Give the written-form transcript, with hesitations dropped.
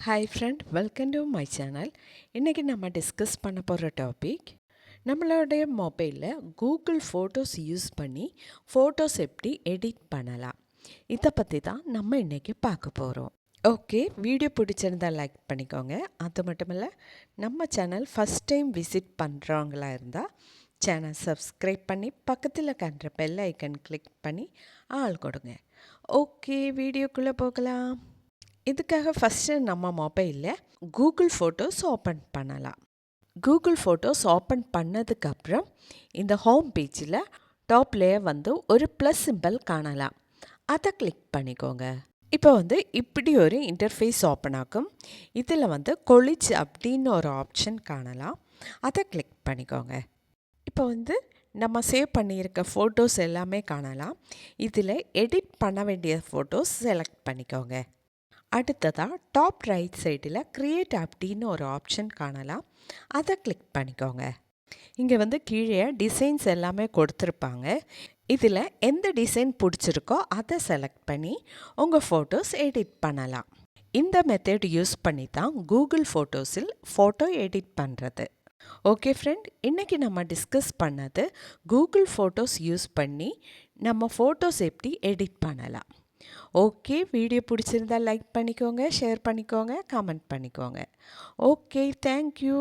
Hi friend, welcome to my channel. இன்றைக்கி நம்ம discuss பண்ண போகிற டாபிக், நம்மளுடைய மொபைலில் கூகுள் ஃபோட்டோஸ் யூஸ் பண்ணி ஃபோட்டோஸ் எப்படி எடிட் பண்ணலாம், இதை பற்றி தான் நம்ம இன்றைக்கி பார்க்க போகிறோம். ஓகே, வீடியோ பிடிச்சிருந்தால் லைக் பண்ணிக்கோங்க. அது மட்டும் இல்லை, நம்ம சேனல் ஃபஸ்ட் டைம் விசிட் பண்ணுறவங்களா இருந்தால் சேனல் சப்ஸ்கிரைப் பண்ணி பக்கத்தில் கண்ட பெல் ஐக்கன் கிளிக் பண்ணி ஆள் கொடுங்க. ஓகே, வீடியோக்குள்ளே போகலாம். இதுக்காக ஃபஸ்ட்டு நம்ம மொபைலில் கூகுள் ஃபோட்டோஸ் ஓப்பன் பண்ணலாம். கூகுள் ஃபோட்டோஸ் ஓப்பன் பண்ணதுக்கப்புறம் இந்த ஹோம் பேஜில் டாப்லேயே ஒரு ப்ளஸ் சிம்பிள் காணலாம். அதை கிளிக் பண்ணிக்கோங்க. இப்போ இப்படி ஒரு இன்டர்ஃபேஸ் ஓப்பன் ஆகும். இதில் கொலிஜ் அப்படின்னு ஒரு ஆப்ஷன் காணலாம். அதை கிளிக் பண்ணிக்கோங்க. இப்போ நம்ம சேவ் பண்ணியிருக்க ஃபோட்டோஸ் எல்லாமே காணலாம். இதில் எடிட் பண்ண வேண்டிய ஃபோட்டோஸ் செலக்ட் பண்ணிக்கோங்க. அடுத்ததாக டாப் ரைட் சைடில் கிரியேட் அப்படின்னு ஒரு ஆப்ஷன் காணலாம். அதை கிளிக் பண்ணிக்கோங்க. இங்கே கீழே டிசைன்ஸ் எல்லாமே கொடுத்துருப்பாங்க. இதில் எந்த டிசைன் பிடிச்சிருக்கோ அதை செலக்ட் பண்ணி உங்கள் ஃபோட்டோஸ் எடிட் பண்ணலாம். இந்த மெத்தட் யூஸ் பண்ணி தான் கூகுள் ஃபோட்டோஸில் ஃபோட்டோ எடிட் பண்ணுறது. ஓகே ஃப்ரெண்ட், இன்றைக்கி நம்ம டிஸ்கஸ் பண்ணது கூகுள் ஃபோட்டோஸ் யூஸ் பண்ணி நம்ம ஃபோட்டோஸ் எப்படி எடிட் பண்ணலாம். ஓகே, வீடியோ பிடிச்சிருந்தால் லைக் பண்ணிக்கோங்க, ஷேர் பண்ணிக்கோங்க, கமெண்ட் பண்ணிக்கோங்க. Okay, thank you.